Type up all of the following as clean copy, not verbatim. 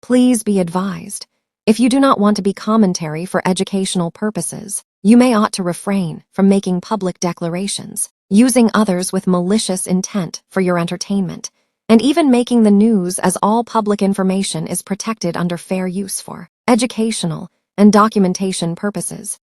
Please be advised. If you do not want to be commentary for educational purposes, you may ought to refrain from making public declarations, using others with malicious intent for your entertainment, and even making the news, as all public information is protected under fair use for educational and documentation purposes.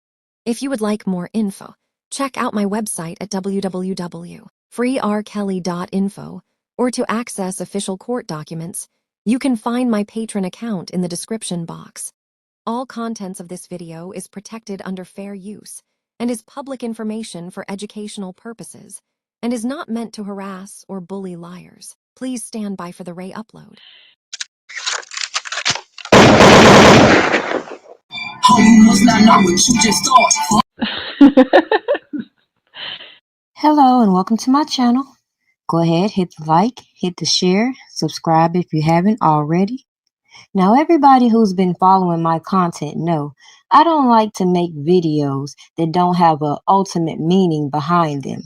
If you would like more info, check out my website at www.freerkelly.info, or to access official court documents, you can find my Patreon account in the description box. All contents of this video is protected under fair use and is public information for educational purposes and is not meant to harass or bully liars. Please stand by for the Ray upload. Oh, you must not know what you just thought. Hello and welcome to my channel. Go ahead, hit the like, hit the share, subscribe if you haven't already. Now, everybody who's been following my content know I don't like to make videos that don't have an ultimate meaning behind them.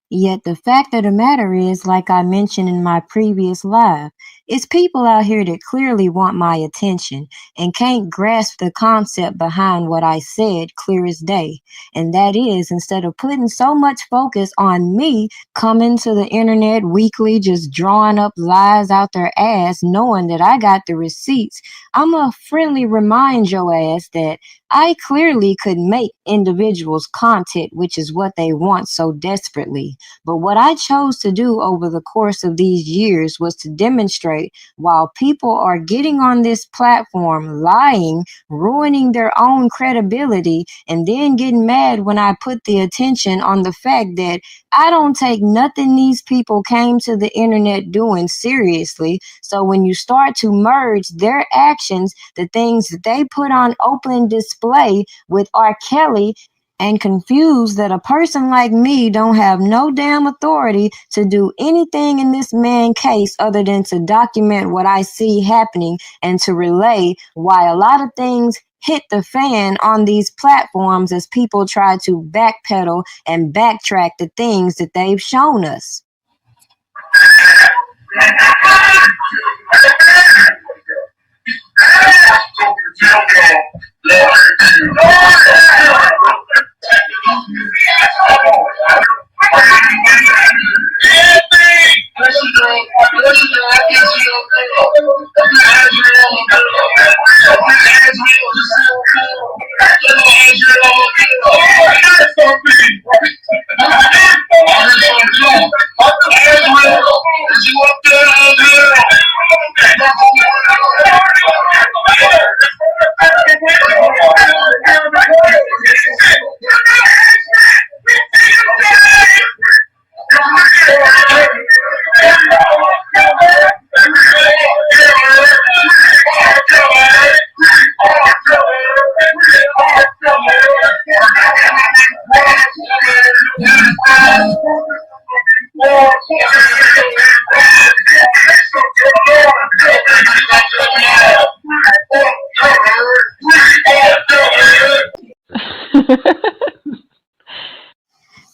Yet the fact of the matter is, like I mentioned in my previous live, it's people out here that clearly want my attention and can't grasp the concept behind what I said clear as day. And that is, instead of putting so much focus on me coming to the internet weekly, just drawing up lies out their ass, knowing that I got the receipts, I'ma friendly remind your ass that I clearly could make individuals content, which is what they want so desperately. But what I chose to do over the course of these years was to demonstrate, while people are getting on this platform lying, ruining their own credibility, and then getting mad when I put the attention on the fact that I don't take nothing these people came to the internet doing seriously. So when you start to merge their actions, the things that they put on open display with R. Kelly, and confused that a person like me don't have no damn authority to do anything in this man's case other than to document what I see happening and to relay why a lot of things hit the fan on these platforms as people try to backpedal and backtrack the things that they've shown us.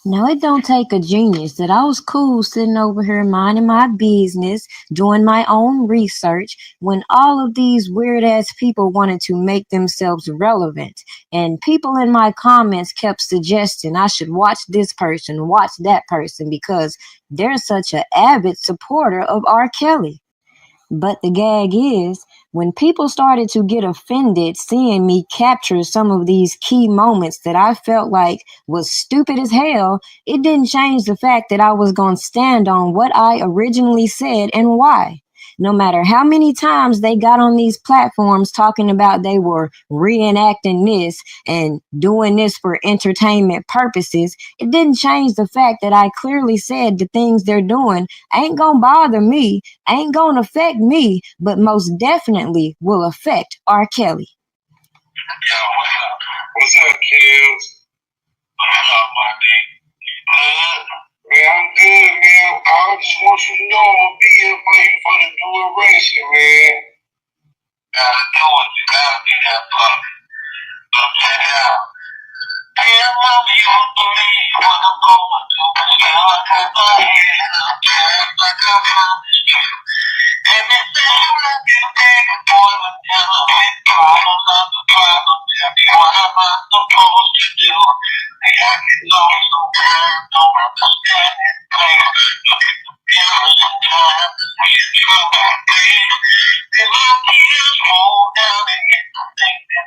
Now, it don't take a genius that I was cool sitting over here minding my business, doing my own research, when all of these weird-ass people wanted to make themselves relevant. And people in my comments kept suggesting I should watch this person, watch that person, because they're such an avid supporter of R. Kelly. But the gag is, when people started to get offended seeing me capture some of these key moments that I felt like was stupid as hell, it didn't change the fact that I was going to stand on what I originally said and why. No matter how many times they got on these platforms talking about they were reenacting this and doing this for entertainment purposes, it didn't change the fact that I clearly said the things they're doing ain't gonna bother me, ain't gonna affect me, but most definitely will affect R. Kelly. What's up, kids? My name. Man, I'm good, man. I just want you to know I'm gonna be here for you for the duration, man. Gotta do it. You gotta be that puppy. But check it out. Hey, I love you. You don't believe what I'm going through. But still, I got my head up. Act like I promised you. Everything I do, boy,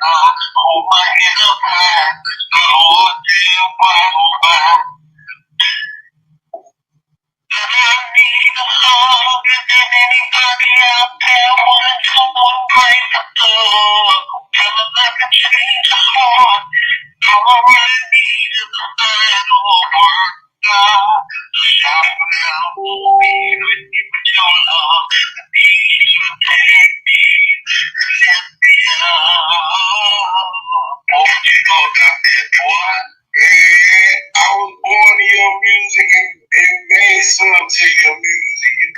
hold my head up high. The Lord damn wide open. I need a hug. Is there anybody out there wanting someone break the door? Tell them I can change the heart. All I really need is a final word. God, shout out for me with your love. I need you to take me, let me up. Oh, you know about that, boy. Yeah, I was born to your music and made some to your music.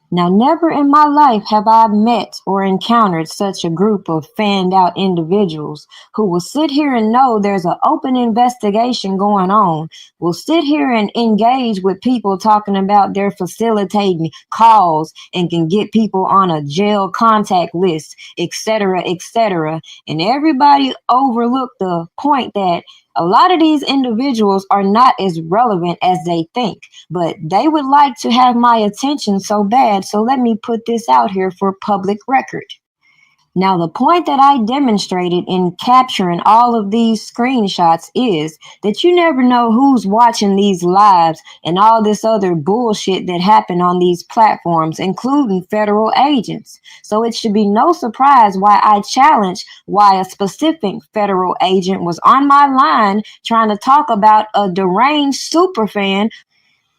Now, never in my life have I met or encountered such a group of fanned out individuals who will sit here and know there's an open investigation going on, will sit here and engage with people talking about they're facilitating calls and can get people on a jail contact list, etc., etc. And everybody overlooked the point that a lot of these individuals are not as relevant as they think, but they would like to have my attention so bad, so let me put this out here for public record. Now, the point that I demonstrated in capturing all of these screenshots is that you never know who's watching these lives and all this other bullshit that happened on these platforms, including federal agents. So it should be no surprise why I challenge why a specific federal agent was on my line trying to talk about a deranged superfan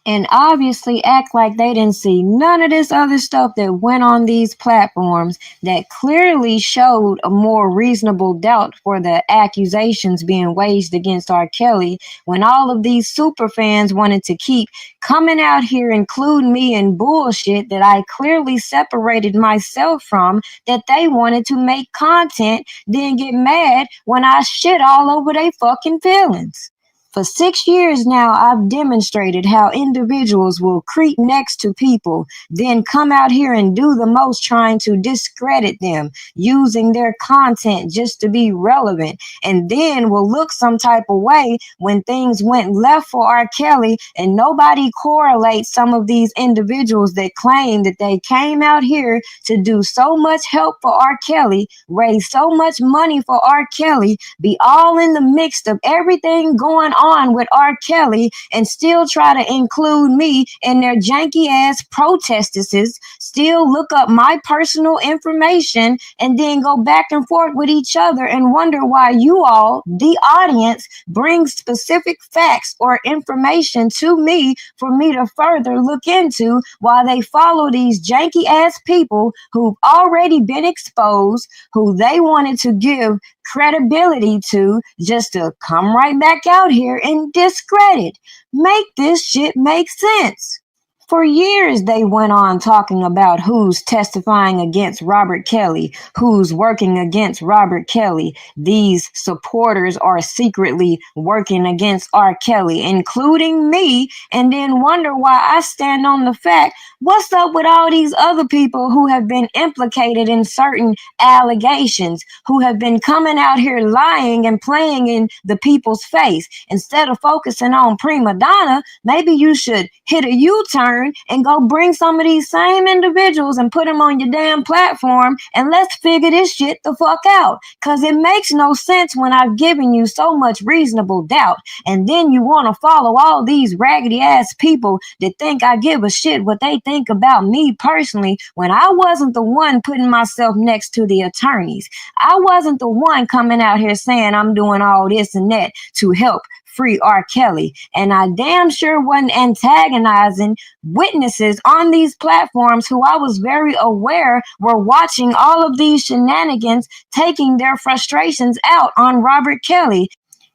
and obviously act like they didn't see none of this other stuff that went on these platforms that clearly showed a more reasonable doubt for the accusations being waged against R. Kelly, when all of these super fans wanted to keep coming out here including me in bullshit that I clearly separated myself from, that they wanted to make content, then get mad when I shit all over their fucking feelings. For 6 years now, I've demonstrated how individuals will creep next to people, then come out here and do the most trying to discredit them, using their content just to be relevant, and then will look some type of way when things went left for R. Kelly, and nobody correlates some of these individuals that claim that they came out here to do so much help for R. Kelly, raise so much money for R. Kelly, be all in the mix of everything going on with R. Kelly, and still try to include me in their janky ass protesters, still look up my personal information and then go back and forth with each other and wonder why you all, the audience, bring specific facts or information to me for me to further look into, while they follow these janky ass people who've already been exposed, who they wanted to give credibility to, just to come right back out here and discredit. Make this shit make sense. For years, they went on talking about who's testifying against Robert Kelly, who's working against Robert Kelly. These supporters are secretly working against R. Kelly, including me, and then wonder why I stand on the fact, what's up with all these other people who have been implicated in certain allegations, who have been coming out here lying and playing in the people's face? Instead of focusing on Prima Donna, maybe you should hit a U-turn and go bring some of these same individuals and put them on your damn platform, and let's figure this shit the fuck out. Cause it makes no sense when I've given you so much reasonable doubt, and then you want to follow all these raggedy ass people that think I give a shit what they think about me personally, when I wasn't the one putting myself next to the attorneys. I wasn't the one coming out here saying I'm doing all this and that to help free R. Kelly, and I damn sure wasn't antagonizing witnesses on these platforms who I was very aware were watching all of these shenanigans, taking their frustrations out on Robert Kelly.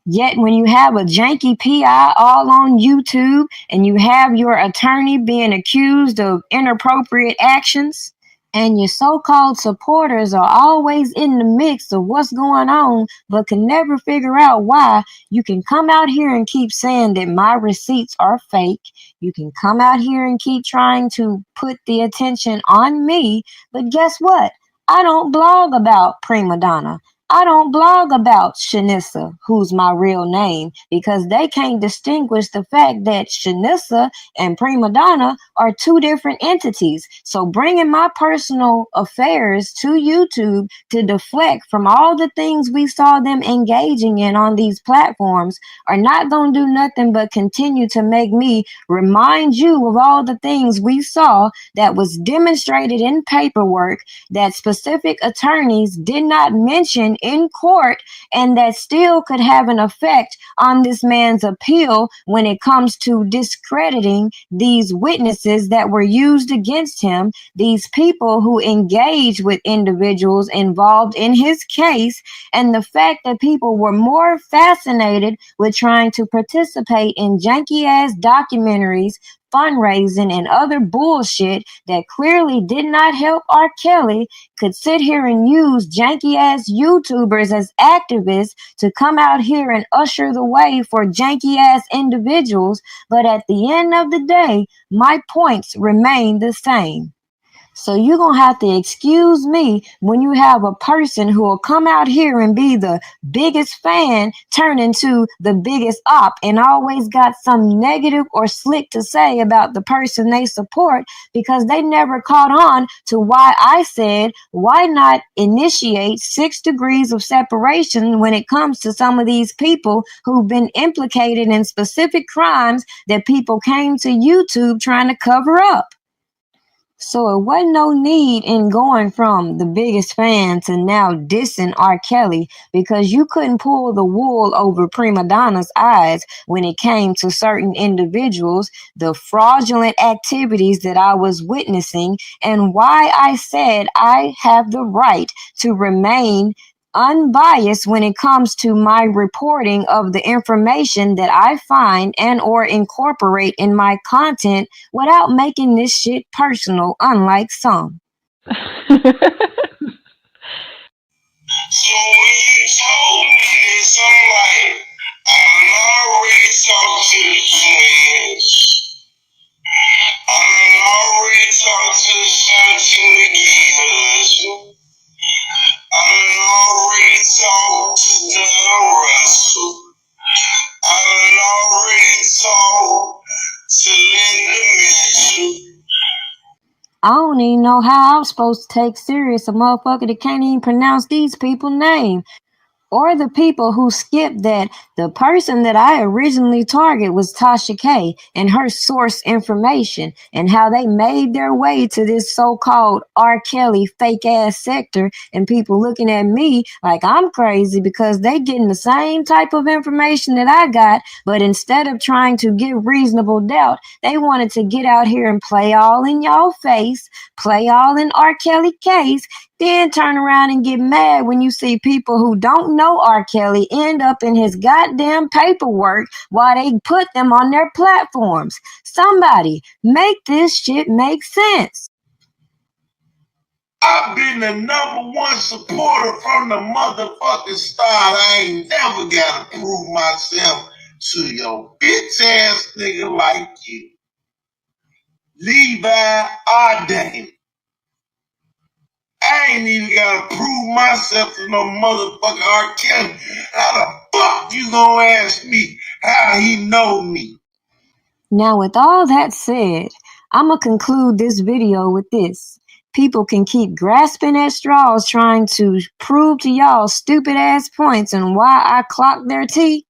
Yet when you have a janky PI all on YouTube and you have your attorney being accused of inappropriate actions, and your so-called supporters are always in the mix of what's going on, but can never figure out why, you can come out here and keep saying that my receipts are fake. You can come out here and keep trying to put the attention on me, but guess what? I don't blog about Prima Donna. I don't blog about Shanissa, who's my real name, because they can't distinguish the fact that Shanissa and Prima Donna are two different entities. So bringing my personal affairs to YouTube to deflect from all the things we saw them engaging in on these platforms are not going to do nothing but continue to make me remind you of all the things we saw that was demonstrated in paperwork that specific attorneys did not mention in court, and that still could have an effect on this man's appeal when it comes to discrediting these witnesses that were used against him, these people who engage with individuals involved in his case, and the fact that people were more fascinated with trying to participate in janky ass documentaries, fundraising, and other bullshit that clearly did not help R. Kelly, could sit here and use janky ass YouTubers as activists to come out here and usher the way for janky ass individuals. But at the end of the day, my points remain the same. So you're going to have to excuse me when you have a person who will come out here and be the biggest fan turn into the biggest op and always got some negative or slick to say about the person they support, because they never caught on to why I said, why not initiate 6 degrees of separation when it comes to some of these people who've been implicated in specific crimes that people came to YouTube trying to cover up. So it wasn't no need in going from the biggest fan to now dissing R. Kelly, because you couldn't pull the wool over Prima Donna's eyes when it came to certain individuals, the fraudulent activities that I was witnessing, and why I said I have the right to remain unbiased when it comes to my reporting of the information that I find and or incorporate in my content without making this shit personal, unlike some. So when you told me this, I'm like, I already talked to the twins. I already talked to the 17 leaders. I already talked to the Russell. I already talked to Linda Mitchell. I don't even know how I'm supposed to take serious a motherfucker that can't even pronounce these people's names. Or the people who skipped that the person that I originally targeted was Tasha K and her source information, and how they made their way to this so-called R. Kelly fake ass sector, and people looking at me like I'm crazy because they getting the same type of information that I got, but instead of trying to give reasonable doubt, they wanted to get out here and play all in y'all face, play all in R. Kelly case, then turn around and get mad when you see people who don't know R. Kelly end up in his goddamn paperwork while they put them on their platforms. Somebody make this shit make sense. I've been the #1 supporter from the motherfucking start. I ain't never gotta prove myself to your bitch ass nigga like you. Levi Arden. I ain't even gotta prove myself to no motherfucking R. Kelly. How the fuck you gonna ask me how he know me? Now, with all that said, I'm gonna conclude this video with this. People can keep grasping at straws trying to prove to y'all stupid ass points and why I clocked their teeth.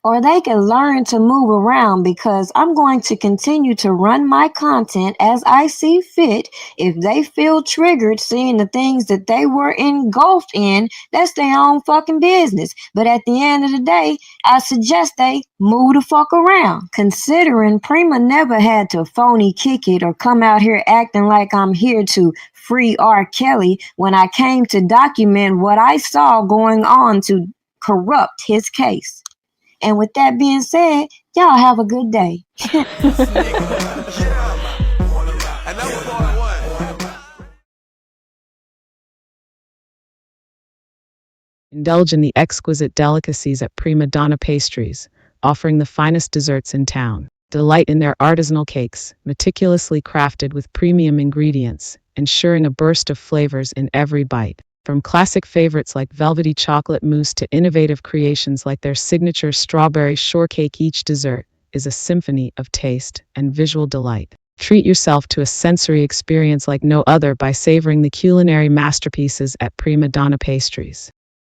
Or they can learn to move around, because I'm going to continue to run my content as I see fit. If they feel triggered seeing the things that they were engulfed in, that's their own fucking business. But at the end of the day, I suggest they move the fuck around, considering Prima never had to phony kick it or come out here acting like I'm here to free R. Kelly when I came to document what I saw going on to corrupt his case. And with that being said, y'all have a good day. Indulge in the exquisite delicacies at Prima Donna Pastries, offering the finest desserts in town. Delight in their artisanal cakes, meticulously crafted with premium ingredients, ensuring a burst of flavors in every bite. From classic favorites like velvety chocolate mousse to innovative creations like their signature strawberry shortcake, each dessert is a symphony of taste and visual delight. Treat yourself to a sensory experience like no other by savoring the culinary masterpieces at Prima Donna Pastries.